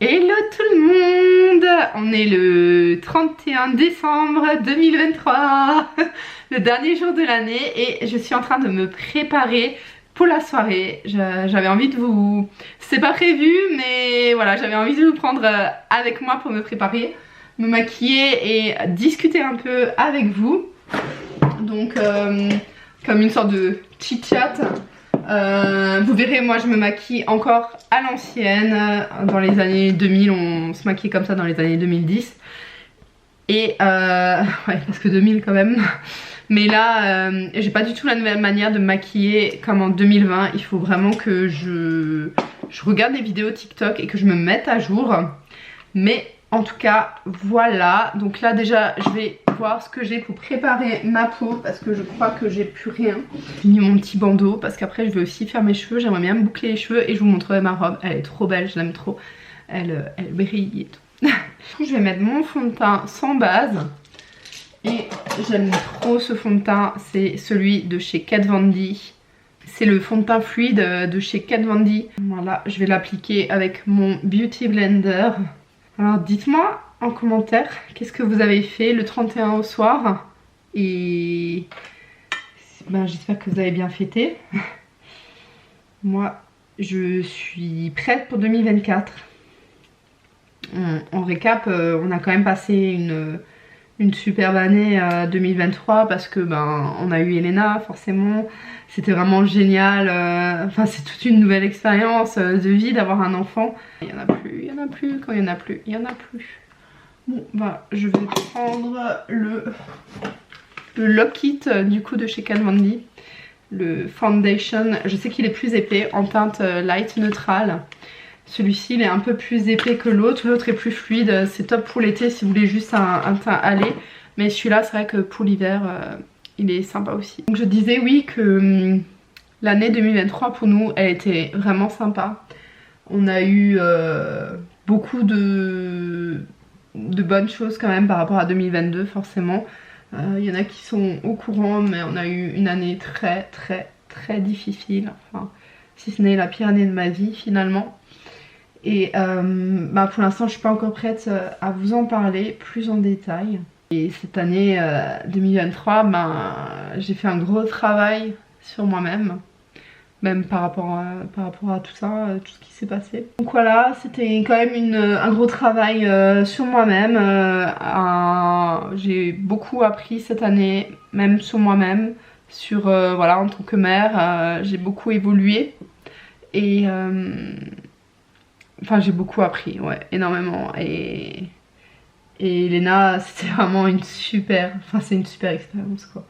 Hello tout le monde! On est le 31 décembre 2023, le dernier jour de l'année et je suis en train de me préparer pour la soirée. J'avais envie de vous... C'est pas prévu mais voilà, j'avais envie de vous prendre avec moi pour me préparer, me maquiller et discuter un peu avec vous. Donc comme une sorte de chit-chat. Vous verrez, moi je me maquille encore à l'ancienne. Dans les années 2000, on se maquillait comme ça dans les années 2010. Et ouais, parce que 2000 quand même. Mais là, j'ai pas du tout la nouvelle manière de me maquiller comme en 2020. Il faut vraiment que je regarde des vidéos TikTok et que je me mette à jour. Mais en tout cas, voilà. Donc là déjà, je vais voir ce que j'ai pour préparer ma peau parce que je crois que j'ai plus rien. J'ai mis mon petit bandeau parce qu'après je vais aussi faire mes cheveux. J'aimerais bien me boucler les cheveux et je vous montrerai ma robe. Elle est trop belle, je l'aime trop. Elle brille et tout. Je vais mettre mon fond de teint sans base. Et j'aime trop ce fond de teint. C'est celui de chez Kat Von D. C'est le fond de teint fluide de chez Kat Von D. Voilà, je vais l'appliquer avec mon Beauty Blender. Alors dites-moi en commentaire qu'est-ce que vous avez fait le 31 au soir. Et ben, j'espère que vous avez bien fêté. Moi je suis prête pour 2024. En récap, on a quand même passé une superbe année 2023 parce que ben on a eu Elena forcément. C'était vraiment génial, enfin c'est toute une nouvelle expérience de vie d'avoir un enfant. Il y en a plus, il y en a plus, quand il y en a plus, il y en a plus. Bon bah je vais prendre le Lock It du coup de chez Kat Von D. Le foundation, je sais qu'il est plus épais en teinte light neutrale. Celui-ci il est un peu plus épais que l'autre est plus fluide. C'est top pour l'été si vous voulez juste un teint allé. Mais celui-là c'est vrai que pour l'hiver il est sympa aussi. Donc je disais oui que l'année 2023 pour nous elle était vraiment sympa. On a eu beaucoup de bonnes choses quand même par rapport à 2022 forcément. Il y en a qui sont au courant mais on a eu une année très difficile. Enfin, si ce n'est la pire année de ma vie finalement. Et bah pour l'instant je suis pas encore prête à vous en parler plus en détail. Et cette année 2023, ben, j'ai fait un gros travail sur moi-même. Même par rapport à tout ça, tout ce qui s'est passé. Donc voilà, c'était quand même un gros travail sur moi-même. J'ai beaucoup appris cette année, même sur moi-même. Sur, voilà, en tant que mère, j'ai beaucoup évolué. Et... enfin j'ai beaucoup appris, ouais, énormément. Et Elena, c'était vraiment une super, enfin c'est une super expérience quoi.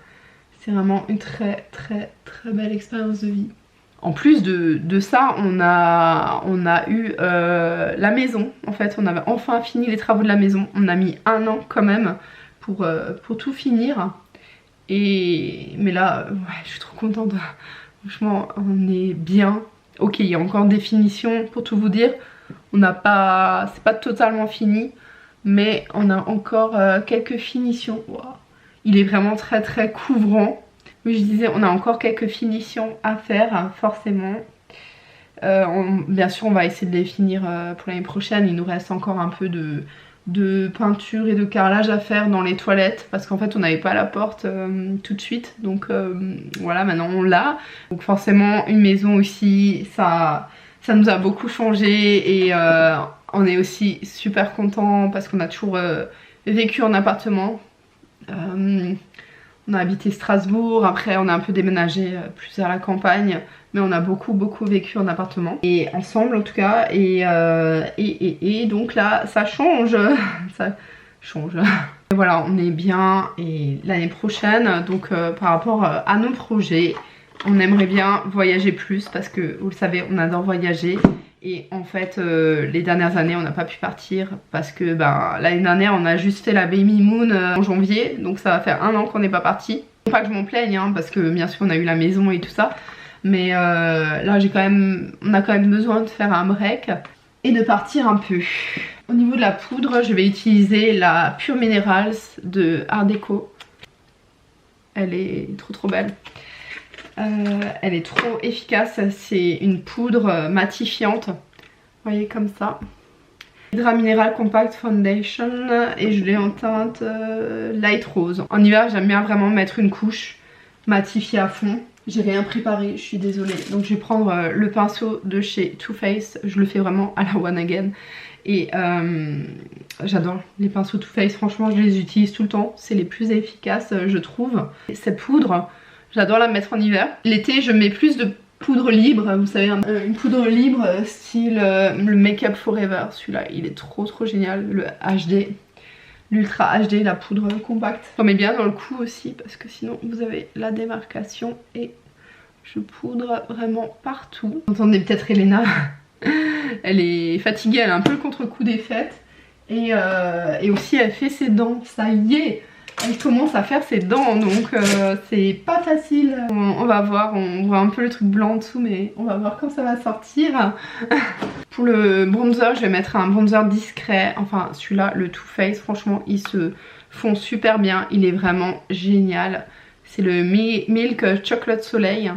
C'est vraiment une très belle expérience de vie. En plus de ça, on a eu la maison. En fait, on avait enfin fini les travaux de la maison. On a mis 1 an quand même pour tout finir. Mais là, ouais, je suis trop contente. Franchement, on est bien. Ok, il y a encore des finitions pour tout vous dire. On n'a pas, c'est pas totalement fini, mais on a encore quelques finitions. Wow. Il est vraiment très couvrant. Oui, je disais, on a encore quelques finitions à faire, hein, forcément. Bien sûr, on va essayer de les finir pour l'année prochaine. Il nous reste encore un peu de peinture et de carrelage à faire dans les toilettes parce qu'en fait on n'avait pas la porte tout de suite. Donc voilà, maintenant on l'a. Donc forcément, une maison aussi, ça nous a beaucoup changé et on est aussi super content parce qu'on a toujours vécu en appartement. On a habité Strasbourg, après on a un peu déménagé plus à la campagne, mais on a beaucoup vécu en appartement. Et ensemble en tout cas, et donc là ça change, ça change. Et voilà, on est bien et l'année prochaine, donc par rapport à nos projets, on aimerait bien voyager plus parce que vous le savez, on adore voyager. Et en fait, les dernières années, on n'a pas pu partir parce que ben, l'année dernière, on a juste fait la Baby Moon en janvier. Donc ça va faire 1 an qu'on n'est pas parti. Pas que je m'en plaigne, hein, parce que bien sûr, on a eu la maison et tout ça. Mais là, on a quand même besoin de faire un break et de partir un peu. Au niveau de la poudre, je vais utiliser la Pure Minerals de Art Deco. Elle est trop belle. Elle est trop efficace, c'est une poudre matifiante, vous voyez comme ça. Hydra Mineral Compact Foundation et je l'ai en teinte light rose. En hiver j'aime bien vraiment mettre une couche matifiée à fond. J'ai rien préparé, je suis désolée. Donc je vais prendre le pinceau de chez Too Faced. Je le fais vraiment à la One Again. Et j'adore les pinceaux Too Faced, franchement je les utilise tout le temps. C'est les plus efficaces je trouve. Et cette poudre, j'adore la mettre en hiver. L'été je mets plus de poudre libre, vous savez, une poudre libre style le Make Up Forever. Celui-là il est trop génial, le HD. L'Ultra HD, la poudre compacte. J'en mets bien dans le cou aussi parce que sinon vous avez la démarcation et je poudre vraiment partout. Vous entendez peut-être Elena, elle est fatiguée, elle a un peu le contre-coup des fêtes et aussi elle fait ses dents, ça y est, elle commence à faire ses dents donc c'est pas facile. On va voir, on voit un peu le truc blanc en dessous mais on va voir quand ça va sortir. Pour le bronzer, je vais mettre un bronzer discret. Enfin, celui-là, le Too Faced, franchement, ils se font super bien. Il est vraiment génial. C'est le Milk Chocolate Soleil.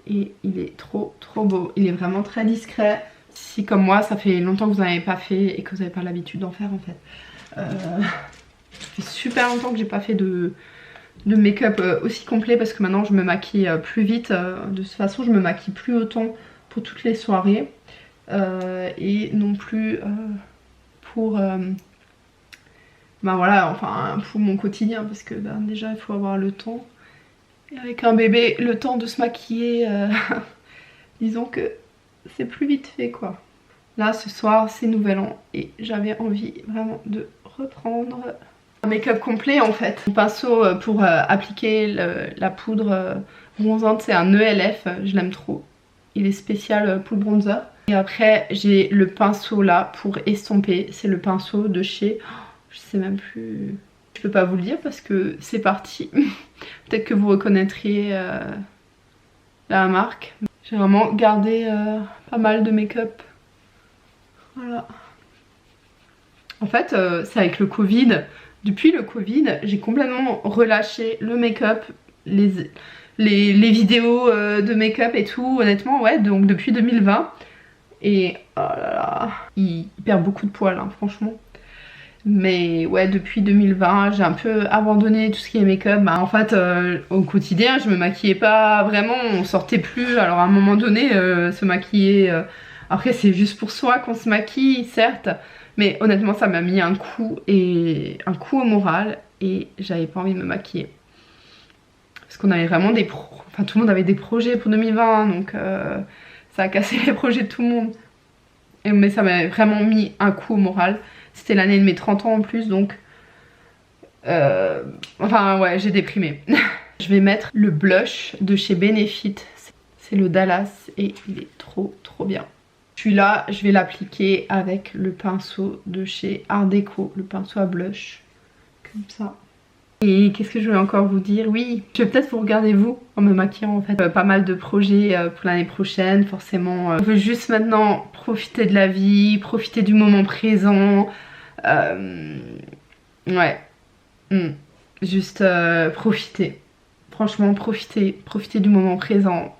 Et il est trop beau. Il est vraiment très discret. Si, comme moi, ça fait longtemps que vous n'en avez pas fait et que vous n'avez pas l'habitude d'en faire, en fait. Ça fait super longtemps que j'ai pas fait de make-up aussi complet parce que maintenant, je me maquille plus vite. De toute façon, je me maquille plus autant pour toutes les soirées. Et non plus pour ben voilà, enfin pour mon quotidien parce que ben, déjà il faut avoir le temps et avec un bébé le temps de se maquiller disons que c'est plus vite fait quoi. Là ce soir c'est nouvel an et j'avais envie vraiment de reprendre un make-up complet en fait. Mon pinceau pour appliquer la poudre bronzante c'est un ELF, je l'aime trop, il est spécial pour le bronzer. Et après j'ai le pinceau là pour estomper, c'est le pinceau de chez, je sais même plus, je peux pas vous le dire parce que c'est parti. Peut-être que vous reconnaîtriez la marque. J'ai vraiment gardé pas mal de make-up. Voilà. En fait c'est avec le Covid, depuis le Covid j'ai complètement relâché le make-up, les vidéos de make-up et tout honnêtement ouais, donc depuis 2020. Et oh là là, il perd beaucoup de poils hein, franchement. Mais ouais depuis 2020 j'ai un peu abandonné tout ce qui est make-up. Bah, en fait au quotidien je me maquillais pas vraiment, on sortait plus. Alors à un moment donné se maquiller, après c'est juste pour soi qu'on se maquille certes. Mais honnêtement ça m'a mis un coup au moral et j'avais pas envie de me maquiller. Parce qu'on avait vraiment enfin tout le monde avait des projets pour 2020 donc ça a cassé les projets de tout le monde. Mais ça m'a vraiment mis un coup au moral. C'était l'année de mes 30 ans en plus donc... enfin ouais j'ai déprimé. Je vais mettre le blush de chez Benefit. C'est le Dallas et il est trop bien. Celui-là je vais l'appliquer avec le pinceau de chez Art Deco. Le pinceau à blush. Comme ça. Et qu'est-ce que je voulais encore vous dire? Oui, je vais peut-être vous regarder vous en me maquillant en fait. Pas mal de projets pour l'année prochaine, forcément. On veut juste maintenant profiter de la vie, profiter du moment présent. Ouais. Juste profiter. Franchement, profiter du moment présent.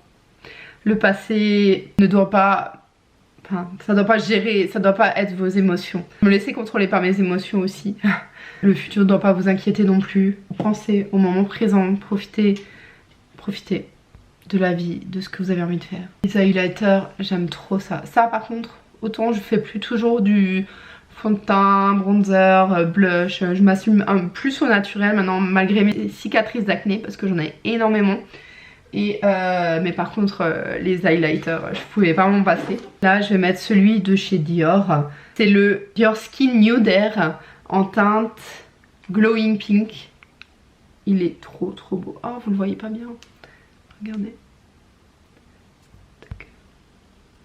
Le passé ne doit pas... Enfin, ça doit pas gérer, ça doit pas être vos émotions. Me laisser contrôler par mes émotions aussi. Le futur ne doit pas vous inquiéter non plus. Pensez au moment présent, profitez de la vie, de ce que vous avez envie de faire. Les highlighters, j'aime trop ça. Ça par contre, autant je fais plus toujours du fond de teint, bronzer, blush. Je m'assume plus au naturel maintenant malgré mes cicatrices d'acné parce que j'en ai énormément. Et mais par contre les highlighters je pouvais pas m'en passer. Là je vais mettre celui de chez Dior. C'est le Dior Skin Nude en teinte glowing pink. Il est trop beau. Oh vous le voyez pas bien. Regardez.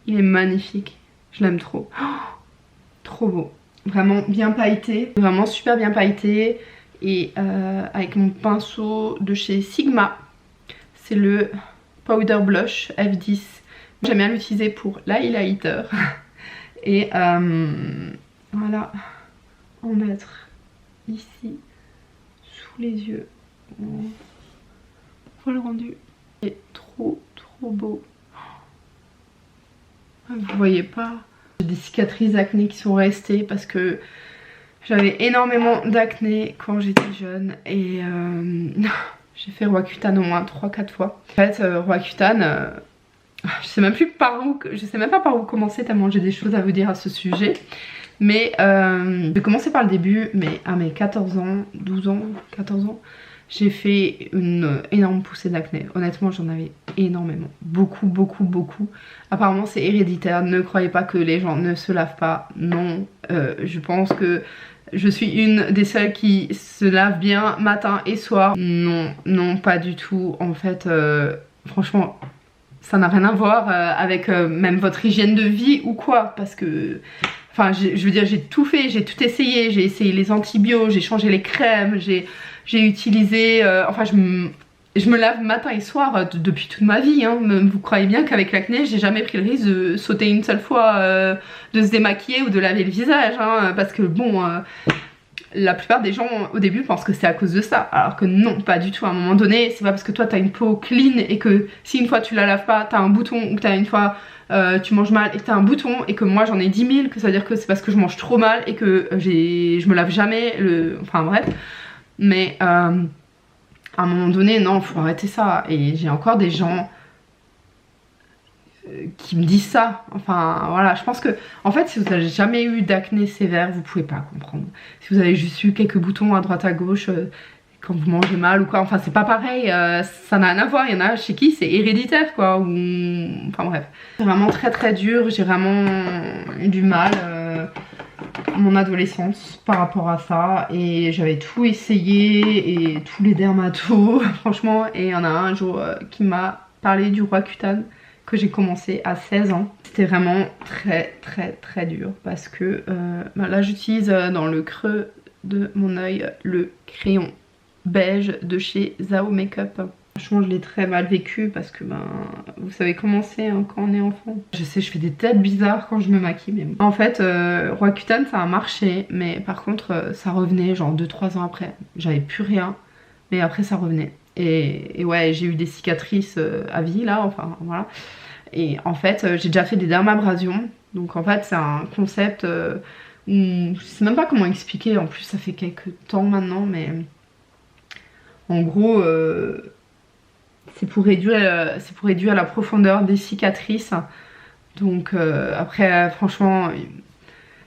Il est magnifique. Je l'aime trop. Oh, trop beau. Vraiment bien pailleté. Vraiment super bien pailleté. Et avec mon pinceau de chez Sigma. C'est le Powder Blush F10. J'aime bien l'utiliser pour l'highlighter. Et voilà, en mettre ici, sous les yeux. Voilà le rendu. Il est trop beau. Vous voyez pas. J'ai des cicatrices d'acné qui sont restées parce que j'avais énormément d'acné quand j'étais jeune et j'ai fait Roaccutane au moins 3-4 fois. En fait, Roaccutane, je sais même pas par où commencer tellement j'ai des choses à vous dire à ce sujet. Mais je vais commencer par le début, mais à mes 14 ans, 12 ans, 14 ans, j'ai fait une énorme poussée d'acné. Honnêtement, j'en avais énormément. Beaucoup, beaucoup, beaucoup. Apparemment, c'est héréditaire. Ne croyez pas que les gens ne se lavent pas. Non, je pense que je suis une des seules qui se lave bien matin et soir. Non, non, pas du tout. En fait, franchement, ça n'a rien à voir avec même votre hygiène de vie ou quoi. Parce que... Enfin, je veux dire, j'ai tout fait, j'ai tout essayé. J'ai essayé les antibiotiques, j'ai changé les crèmes, j'ai utilisé... enfin, je me lave matin et soir depuis toute ma vie. Hein. Vous croyez bien qu'avec l'acné, j'ai jamais pris le risque de sauter une seule fois, de se démaquiller ou de laver le visage. Hein, parce que bon... la plupart des gens au début pensent que c'est à cause de ça, alors que non, pas du tout. À un moment donné, c'est pas parce que toi t'as une peau clean et que si une fois tu la laves pas, t'as un bouton, ou que t'as une fois tu manges mal et que t'as un bouton, et que moi j'en ai 10 000, que ça veut dire que c'est parce que je mange trop mal et que je me lave jamais, enfin bref. Mais à un moment donné, non, faut arrêter ça. Et j'ai encore des gens qui me disent ça. Enfin voilà, je pense que en fait, si vous n'avez jamais eu d'acné sévère, vous pouvez pas comprendre. Si vous avez juste eu quelques boutons à droite à gauche quand vous mangez mal ou quoi, enfin c'est pas pareil, ça n'a rien à voir. Il y en a chez qui c'est héréditaire quoi, ou enfin bref, c'est vraiment très très dur. J'ai vraiment eu du mal mon adolescence par rapport à ça, et j'avais tout essayé et tous les dermatos franchement. Et il y en a un jour qui m'a parlé du Roaccutane que j'ai commencé à 16 ans. C'était vraiment très très très dur parce que là j'utilise dans le creux de mon œil le crayon beige de chez Zao Makeup. Franchement, je l'ai très mal vécu parce que vous savez comment c'est hein, quand on est enfant. Je sais, je fais des têtes bizarres quand je me maquille, mais bon. En fait, Roaccutane ça a marché, mais par contre ça revenait genre 2-3 ans après. J'avais plus rien, mais après ça revenait. Et ouais, j'ai eu des cicatrices à vie là, enfin voilà. Et en fait, j'ai déjà fait des dermabrasions. Donc en fait, c'est un concept où je sais même pas comment expliquer. En plus, ça fait quelques temps maintenant, mais en gros, c'est pour réduire la profondeur des cicatrices. Donc après, franchement,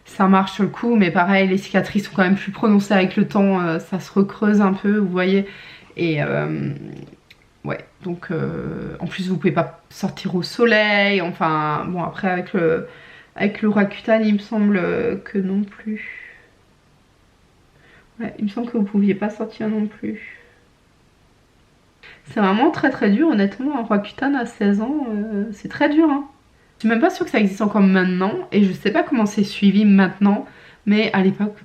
ça marche sur le coup, mais pareil, les cicatrices sont quand même plus prononcées avec le temps. Ça se recreuse un peu, vous voyez. Et ouais, donc en plus vous pouvez pas sortir au soleil, enfin bon, après avec le Roaccutane il me semble que non plus. Ouais, il me semble que vous pouviez pas sortir non plus. C'est vraiment très très dur honnêtement, un Roaccutane à 16 ans, c'est très dur hein. Je suis même pas sûre que ça existe encore maintenant, et je sais pas comment c'est suivi maintenant, mais à l'époque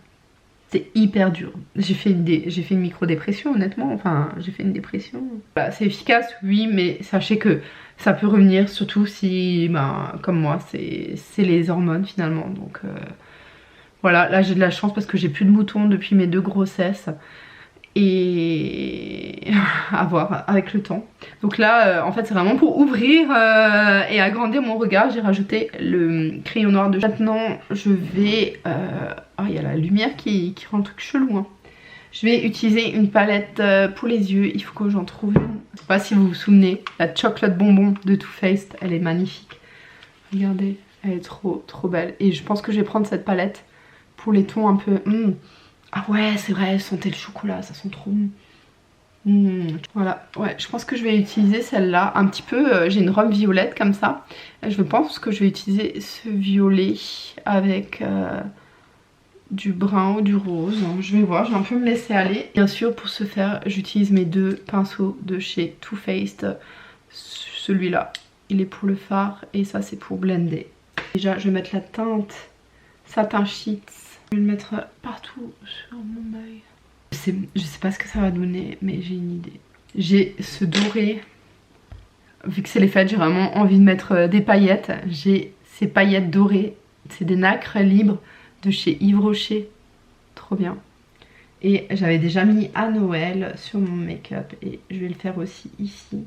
c'est hyper dur. J'ai fait une micro-dépression honnêtement, enfin j'ai fait une dépression. Voilà, c'est efficace oui, mais sachez que ça peut revenir, surtout si, comme moi, c'est les hormones finalement. Donc voilà, là j'ai de la chance parce que j'ai plus de boutons depuis mes 2 grossesses. Et à voir avec le temps. Donc là en fait c'est vraiment pour ouvrir et agrandir mon regard. J'ai rajouté le crayon noir de... Maintenant je vais... oh il y a la lumière qui rend le truc chelou hein. Je vais utiliser une palette pour les yeux. Il faut que j'en trouve une. Je sais pas si vous vous souvenez, la Chocolate Bonbon de Too Faced, elle est magnifique. Regardez, elle est trop trop belle. Et je pense que je vais prendre cette palette pour les tons un peu... Ah ouais, c'est vrai, sentait le chocolat, ça sent trop bon. Voilà, ouais, je pense que je vais utiliser celle-là un petit peu. J'ai une robe violette comme ça. Et je pense que je vais utiliser ce violet avec du brun ou du rose. Je vais voir, je vais un peu me laisser aller. Bien sûr, pour ce faire, j'utilise mes 2 pinceaux de chez Too Faced. Celui-là, il est pour le fard et ça, c'est pour blender. Déjà, je vais mettre la teinte Satin Sheets. Je vais le mettre partout sur mon œil. Je sais pas ce que ça va donner, mais j'ai une idée. J'ai ce doré. Vu que c'est les fêtes, j'ai vraiment envie de mettre des paillettes. J'ai ces paillettes dorées. C'est des nacres libres de chez Yves Rocher. Trop bien. Et j'avais déjà mis à Noël sur mon make-up. Et je vais le faire aussi ici,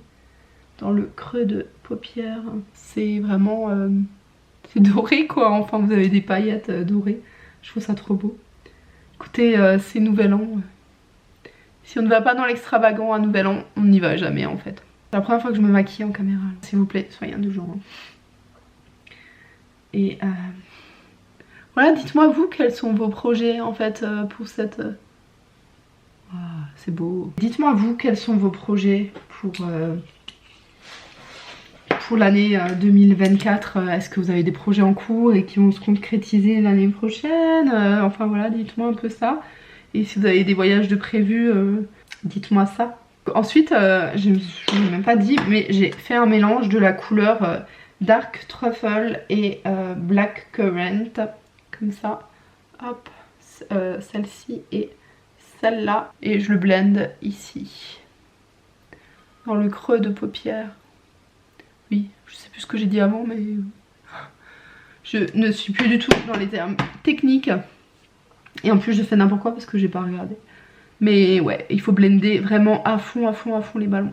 dans le creux de paupière. C'est vraiment C'est doré quoi, enfin vous avez des paillettes dorées. Je trouve ça trop beau. Écoutez, c'est Nouvel An. Si on ne va pas dans l'extravagant à Nouvel An, on n'y va jamais en fait. C'est la première fois que je me maquille en caméra. S'il vous plaît, soyez indulgents. Et voilà, dites-moi vous quels sont vos projets en fait pour cette... Oh, c'est beau. Dites-moi vous quels sont vos projets pour l'année 2024. Est-ce que vous avez des projets en cours et qui vont se concrétiser l'année prochaine? Enfin voilà, dites-moi un peu ça. Et si vous avez des voyages de prévus, dites-moi ça. Ensuite, je ne vous ai même pas dit, mais j'ai fait un mélange de la couleur Dark Truffle et Black Currant. Comme ça. Hop, celle-ci et celle-là. Et je le blende ici. Dans le creux de paupière. Oui, je sais plus ce que j'ai dit avant, mais je ne suis plus du tout dans les termes techniques. Et en plus, je fais n'importe quoi parce que j'ai pas regardé. Mais ouais, il faut blender vraiment à fond les ballons.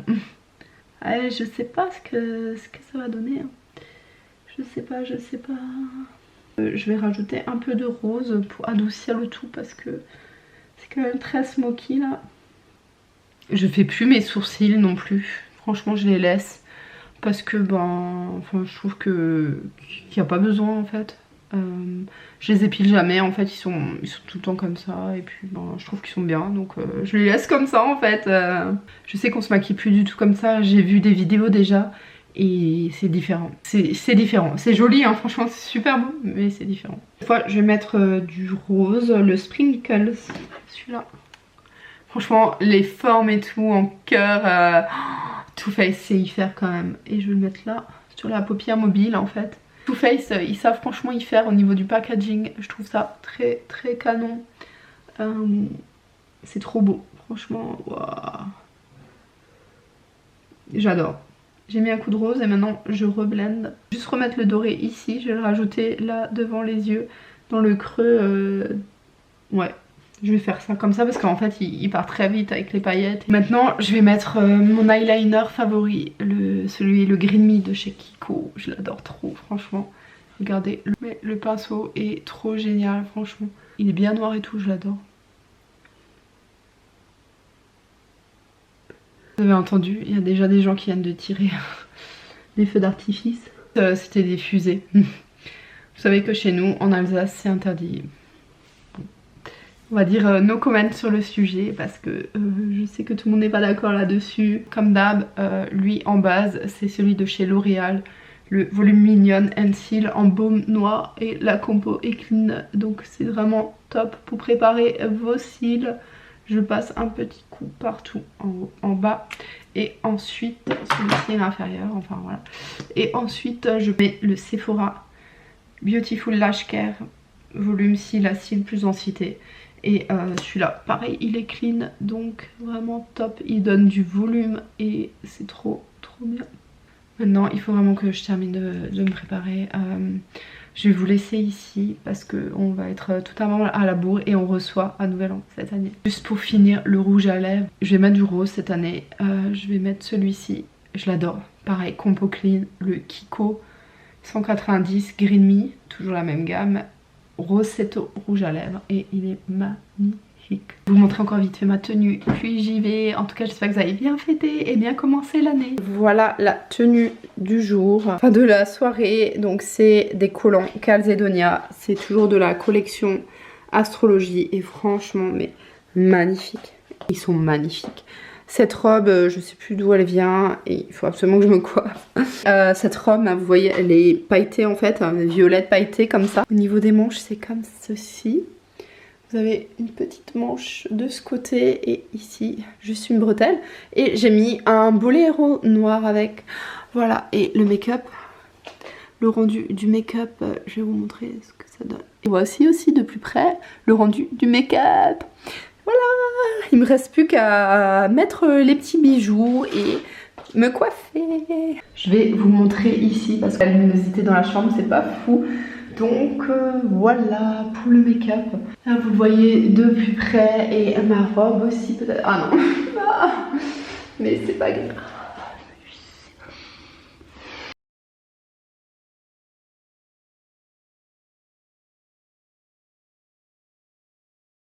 Allez, je sais pas ce que ça va donner. Hein. Je sais pas. Je vais rajouter un peu de rose pour adoucir le tout parce que c'est quand même très smoky là. Je fais plus mes sourcils non plus. Franchement, je les laisse. Parce que enfin, je trouve qu'il n'y a pas besoin en fait. Je les épile jamais en fait, ils sont tout le temps comme ça. Et puis je trouve qu'ils sont bien, donc je les laisse comme ça en fait. Je sais qu'on se maquille plus du tout comme ça, j'ai vu des vidéos déjà. Et c'est différent, c'est différent. C'est joli hein, franchement c'est super beau, mais c'est différent. Cette fois je vais mettre du rose, le Sprinkles, celui-là. Franchement les formes et tout en cœur... Too Faced sait y faire quand même. Et je vais le mettre là, sur la paupière mobile en fait. Too Faced, ils savent franchement y faire au niveau du packaging. Je trouve ça très canon. C'est trop beau, franchement. Wow. J'adore. J'ai mis un coup de rose et maintenant je reblende. Juste remettre le doré ici, je vais le rajouter là devant les yeux, dans le creux. Ouais. Je vais faire ça comme ça parce qu'en fait il part très vite avec les paillettes. Maintenant je vais mettre mon eyeliner favori, le Green Me de chez Kiko. Je l'adore trop franchement. Regardez, le pinceau est trop génial franchement. Il est bien noir et tout, je l'adore. Vous avez entendu, il y a déjà des gens qui viennent de tirer des feux d'artifice. C'était des fusées. Vous savez que chez nous en Alsace c'est interdit. On va dire no comment sur le sujet parce que je sais que tout le monde n'est pas d'accord là-dessus. Comme d'hab, lui en base c'est celui de chez L'Oréal, le volume Mignon and Seal en baume noir et la compo est clean. Donc c'est vraiment top pour préparer vos cils. Je passe un petit coup partout en haut, en bas. Et ensuite, celui-ci est l'inférieur, enfin voilà. Et ensuite je mets le Sephora Beautiful Lash Care volume Cils à cils plus densité. Et celui-là, pareil, il est clean, donc vraiment top. Il donne du volume et c'est trop bien. Maintenant, il faut vraiment que je termine de me préparer. Je vais vous laisser ici parce qu'on va être totalement à la bourre et on reçoit à Nouvel An cette année. Juste pour finir, le rouge à lèvres. Je vais mettre du rose cette année. Je vais mettre celui-ci. Je l'adore. Pareil, compo clean, le Kiko 190 Green Me, toujours la même gamme. Rossetto rouge à lèvres et il est magnifique. Je vais vous montrer encore vite fait ma tenue puis j'y vais. En tout cas j'espère que vous avez bien fêté et bien commencé l'année. Voilà la tenue du jour, enfin de la soirée. Donc c'est des collants Calzedonia, c'est toujours de la collection Astrologie et franchement mais magnifique. Ils sont magnifiques. Cette robe, je sais plus d'où elle vient et il faut absolument que je me coiffe. Cette robe, vous voyez, elle est pailletée en fait, violette pailletée comme ça. Au niveau des manches, c'est comme ceci. Vous avez une petite manche de ce côté et ici, juste une bretelle. Et j'ai mis un boléro noir avec. Voilà, et le make-up, le rendu du make-up, je vais vous montrer ce que ça donne. Et voici aussi de plus près le rendu du make-up. Voilà, il me reste plus qu'à mettre les petits bijoux et me coiffer. Je vais vous montrer ici parce que la luminosité dans la chambre c'est pas fou. Donc voilà pour le make-up. Là vous le voyez de plus près et ma robe aussi peut-être. Ah non, mais c'est pas grave.